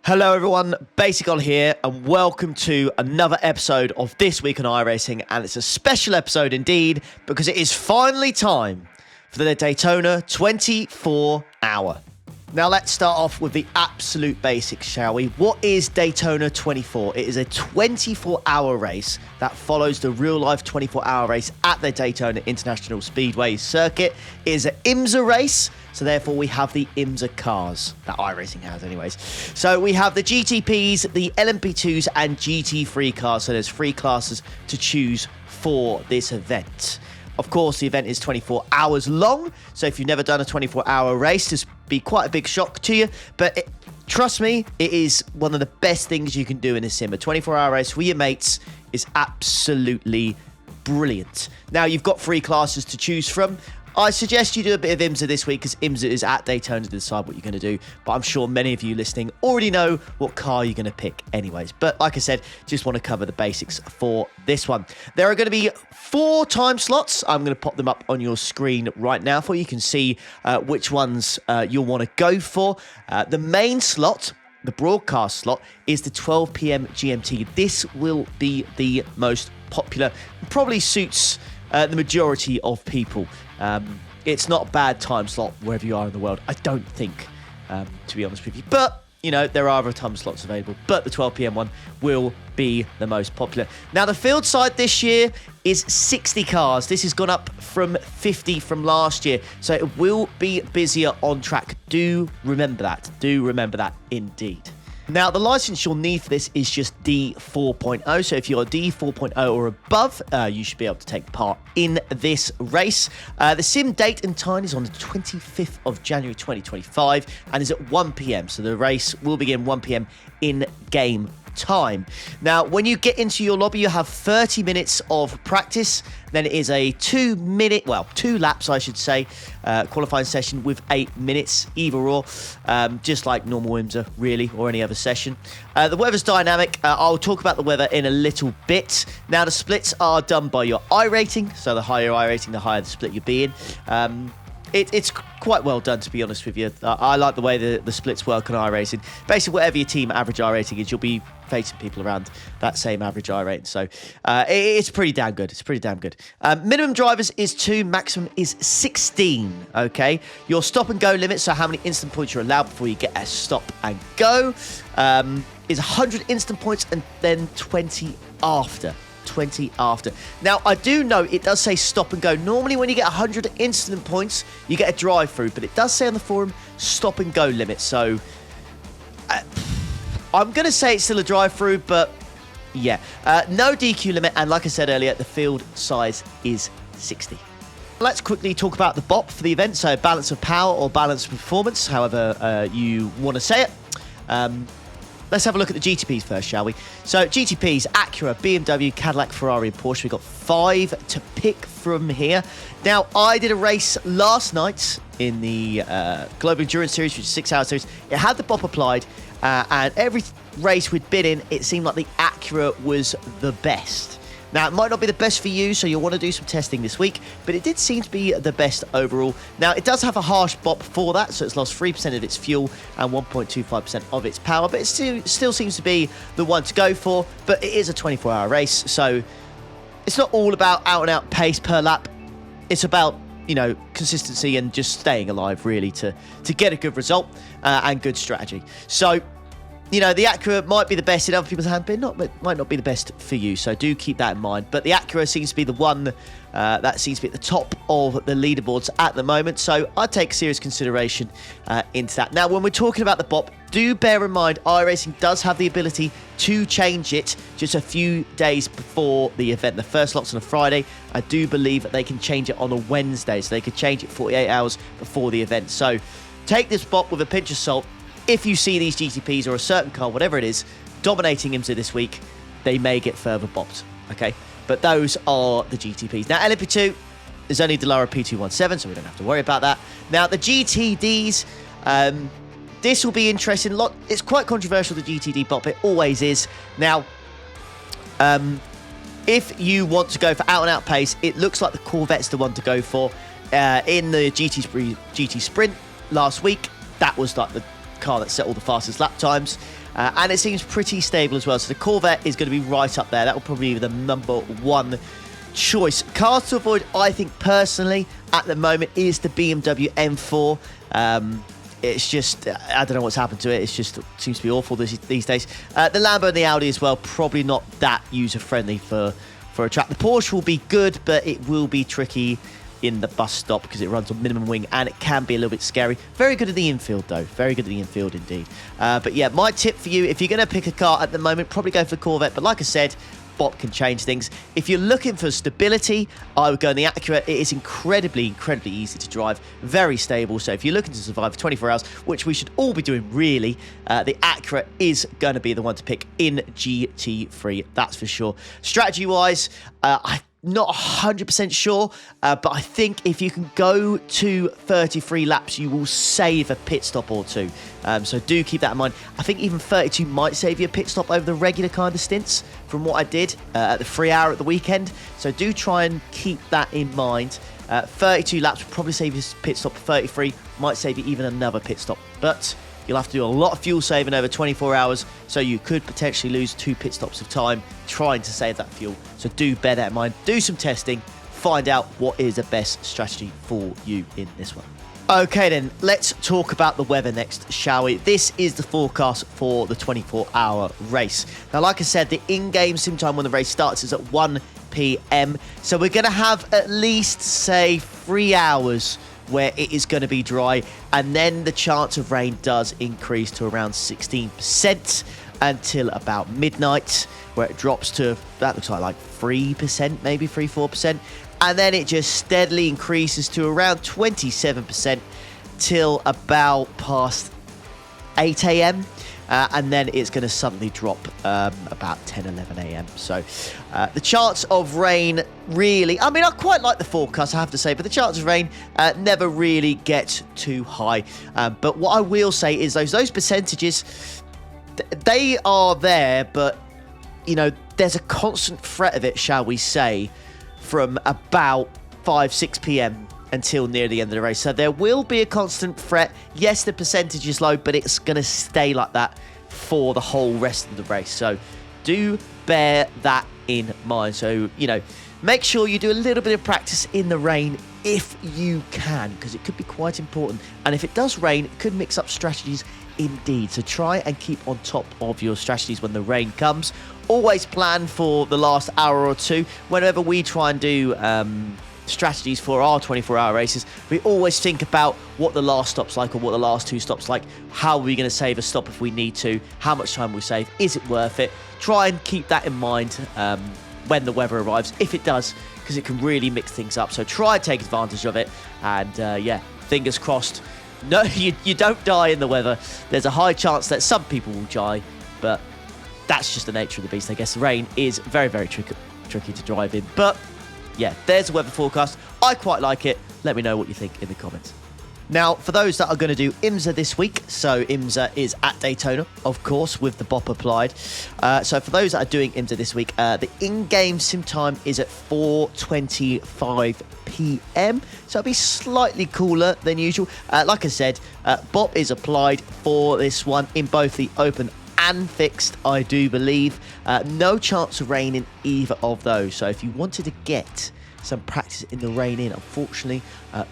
Hello everyone, Basic here, and welcome to another episode of This Week on iRacing, and it's a special episode indeed, because it is finally time for the Daytona 24-hour. Now let's start off with the absolute basics, shall we? What is Daytona 24? It is a 24-hour race that follows the real-life 24-hour race at the Daytona International Speedway circuit. It is an IMSA race, so therefore we have the IMSA cars that iRacing has anyways. So we have the GTPs, the LMP2s, and GT3 cars, so there's 3 classes to choose for this event. Of course, the event is 24 hours long, so if you've never done a 24-hour race, this will be quite a big shock to you, but trust me, it is one of the best things you can do in a sim. A 24-hour race with your mates is absolutely brilliant. Now, you've got 3 classes to choose from. I suggest you do a bit of IMSA this week, because IMSA is at Daytona to decide what you're going to do. But I'm sure many of you listening already know what car you're going to pick anyways. But like I said, just want to cover the basics for this one. There are going to be 4 time slots. I'm going to pop them up on your screen right now for you. You can see which ones you'll want to go for. The main slot, the broadcast slot, is the 12 p.m. GMT. This will be the most popular. Probably suits the majority of people. It's not a bad time slot wherever you are in the world, I don't think, to be honest with you. But, you know, there are other time slots available, but the 12 p.m. one will be the most popular. Now, the field side this year is 60 cars. This has gone up from 50 from last year, so it will be busier on track. Do remember that. Do remember that indeed. Now, the license you'll need for this is just D4.0. So if you're D4.0 or above, you should be able to take part in this race. The sim date and time is on the 25th of January 2025 and is at 1 p.m. So the race will begin 1 p.m. in game time. Now, when you get into your lobby, you have 30 minutes of practice. Then it is a 2 laps, I should say, qualifying session with 8 minutes, either or, just like normal IMSA, really, or any other session. The weather's dynamic. I'll talk about the weather in a little bit. Now, the splits are done by your iRating, so the higher iRating, the higher the split you'll be in. It's quite well done, to be honest with you. I like the way the splits work on iRacing. Basically, whatever your team average iRating is, you'll be facing people around that same average iRating. So it's pretty damn good. It's pretty damn good. Minimum drivers is 2, maximum is 16, okay? Your stop and go limit, so how many instant points you're allowed before you get a stop and go, is 100 instant points and then 20 after. 20 after. Now, I do know it does say stop and go. Normally, when you get 100 instant points, you get a drive-through, but it does say on the forum stop and go limit. So, I'm going to say it's still a drive-through, but yeah. No DQ limit, and like I said earlier, the field size is 60. Let's quickly talk about the BOP for the event. So, balance of power or balance of performance, however you want to say it. Let's have a look at the GTPs first, shall we? So, GTPs, Acura, BMW, Cadillac, Ferrari, and Porsche. We've got 5 to pick from here. Now, I did a race last night in the Global Endurance Series, which is a 6-hour series. It had the BOP applied, and every race we'd been in, it seemed like the Acura was the best. Now, it might not be the best for you, so you'll want to do some testing this week, but it did seem to be the best overall. Now, it does have a harsh BOP for that, so it's lost 3% of its fuel and 1.25% of its power, but it still seems to be the one to go for. But it is a 24-hour race, so it's not all about out-and-out pace per lap. It's about, you know, consistency and just staying alive, really, to get a good result and good strategy. So, you know, the Acura might be the best in other people's hands, but might not be the best for you. So do keep that in mind. But the Acura seems to be the one that seems to be at the top of the leaderboards at the moment. So I'd take serious consideration into that. Now, when we're talking about the BOP, do bear in mind iRacing does have the ability to change it just a few days before the event. The first lot's on a Friday. I do believe that they can change it on a Wednesday. So they could change it 48 hours before the event. So take this BOP with a pinch of salt. If you see these GTPs or a certain car, whatever it is, dominating IMSA this week, they may get further bopped, okay? But those are the GTPs. Now, LMP2 is only Delara P217, so we don't have to worry about that. Now, the GTDs, this will be interesting. It's quite controversial, the GTD BOP. It always is. Now, if you want to go for out-and-out pace, it looks like the Corvette's the one to go for. In the GT Sprint last week, that was like the car that set all the fastest lap times. and it seems pretty stable as well. So the Corvette is going to be right up there. That will probably be the number one choice. Cars to avoid, I think personally, at the moment, is the BMW M4. It's just, I don't know what's happened to it. It's just, it seems to be awful these days. The Lambo and the Audi as well, probably not that user-friendly for a track. The Porsche will be good, but it will be tricky in the bus stop because it runs on minimum wing and it can be a little bit scary. Very good at the infield though. Very good at the infield indeed. But yeah, my tip for you, if you're going to pick a car at the moment, probably go for the Corvette. But like I said, Bop can change things. If you're looking for stability, I would go in the Acura. It is incredibly easy to drive, very stable. So if you're looking to survive for 24 hours, which we should all be doing really, the Acura is going to be the one to pick in GT3, that's for sure. Strategy-wise, I'm not 100% sure, but I think if you can go to 33 laps, you will save a pit stop or two. So do keep that in mind. I think even 32 might save you a pit stop over the regular kind of stints from what I did at the free hour at the weekend. So do try and keep that in mind. 32 laps will probably save you a pit stop. 33 might save you even another pit stop. But you'll have to do a lot of fuel saving over 24 hours, so you could potentially lose 2 pit stops of time trying to save that fuel. So do bear that in mind. Do some testing. Find out what is the best strategy for you in this one. Okay then, let's talk about the weather next, shall we? This is the forecast for the 24-hour race. Now, like I said, the in-game sim time when the race starts is at 1 p.m. So we're going to have at least, say, 3 hours where it is going to be dry, and then the chance of rain does increase to around 16% until about midnight, where it drops to, that looks like 3%, maybe 3-4%, and then it just steadily increases to around 27% till about past 8 a.m. And then it's going to suddenly drop about 10, 11 a.m. So the chance of rain really, I mean, I quite like the forecast, I have to say, but the chance of rain never really gets too high. But what I will say is those percentages, they are there, but, you know, there's a constant threat of it, shall we say, from about 5-6 p.m. until near the end of the race. So there will be a constant threat. Yes, the percentage is low, but it's going to stay like that for the whole rest of the race. So do bear that in mind. So, you know, make sure you do a little bit of practice in the rain if you can, because it could be quite important. And if it does rain, it could mix up strategies indeed. So try and keep on top of your strategies when the rain comes. Always plan for the last hour or two. Whenever we try and do strategies for our 24-hour races, we always think about what the last stop's like, or what the last 2 stops like. How are we going to save a stop if we need to? How much time we save? Is it worth it? Try and keep that in mind when the weather arrives, if it does, because it can really mix things up. So try and take advantage of it, and yeah, fingers crossed. No, you don't die in the weather. There's a high chance that some people will die, but that's just the nature of the beast, I guess. The rain is very tricky to drive in, but yeah, there's the weather forecast. I quite like it. Let me know what you think in the comments. Now, for those that are going to do IMSA this week, so IMSA is at Daytona, of course, with the BOP applied. So for those that are doing IMSA this week, the in-game sim time is at 4:25 p.m. So it'll be slightly cooler than usual. Like I said, BOP is applied for this one in both the open and fixed, I do believe. No chance of rain in either of those. So if you wanted to get some practice in the rain in, unfortunately,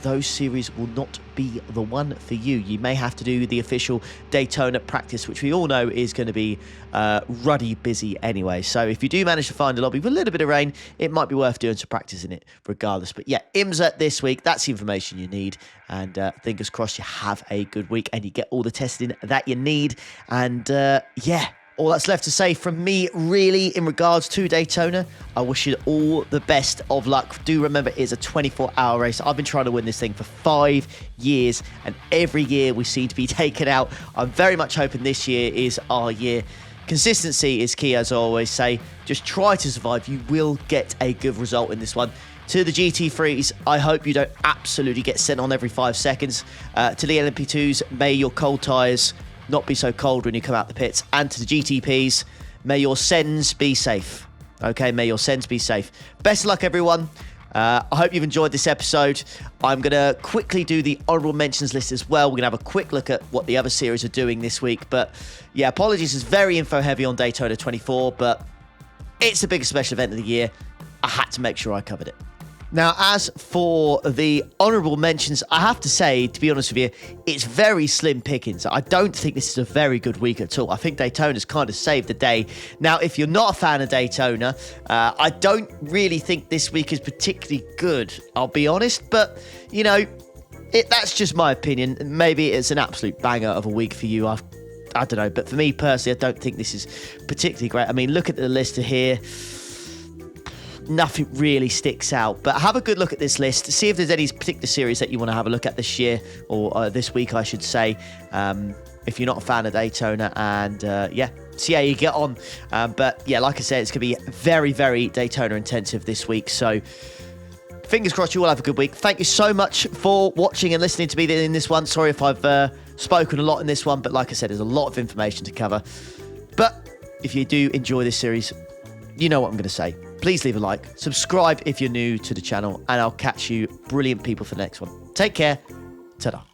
those series will not be the one for you. You may have to do the official Daytona practice, which we all know is going to be ruddy busy anyway. So if you do manage to find a lobby with a little bit of rain, it might be worth doing some practice in it regardless. But yeah, IMSA this week, that's the information you need. And fingers crossed you have a good week and you get all the testing that you need. And yeah, all that's left to say from me, really, in regards to Daytona, I wish you all the best of luck. Do remember, it's a 24-hour race. I've been trying to win this thing for 5 years, and every year we seem to be taken out. I'm very much hoping this year is our year. Consistency is key, as I always say. Just try to survive. You will get a good result in this one. To the GT3s, I hope you don't absolutely get sent on every 5 seconds. To the LMP2s, may your cold tyres not be so cold when you come out the pits. And to the GTPs, may your sends be safe. Okay, may your sends be safe. Best of luck, everyone. I hope you've enjoyed this episode. I'm going to quickly do the honourable mentions list as well. We're going to have a quick look at what the other series are doing this week. But yeah, apologies, it's very info heavy on Daytona 24, but it's the biggest special event of the year. I had to make sure I covered it. Now, as for the honourable mentions, I have to say, to be honest with you, it's very slim pickings. I don't think this is a very good week at all. I think Daytona's kind of saved the day. Now, if you're not a fan of Daytona, I don't really think this week is particularly good, I'll be honest. But, you know, that's just my opinion. Maybe it's an absolute banger of a week for you. I don't know. But for me personally, I don't think this is particularly great. I mean, look at the list here. Nothing really sticks out, but have a good look at this list. See if there's any particular series that you want to have a look at this year, or this week, I should say, if you're not a fan of Daytona, and yeah, see how you get on. But yeah, like I said, it's going to be very, very Daytona intensive this week, so fingers crossed you all have a good week. Thank you so much for watching and listening to me in this one. Sorry if I've spoken a lot in this one, but like I said, there's a lot of information to cover. But if you do enjoy this series, you know what I'm going to say. Please leave a like, subscribe if you're new to the channel, and I'll catch you brilliant people for the next one. Take care. Ta-da.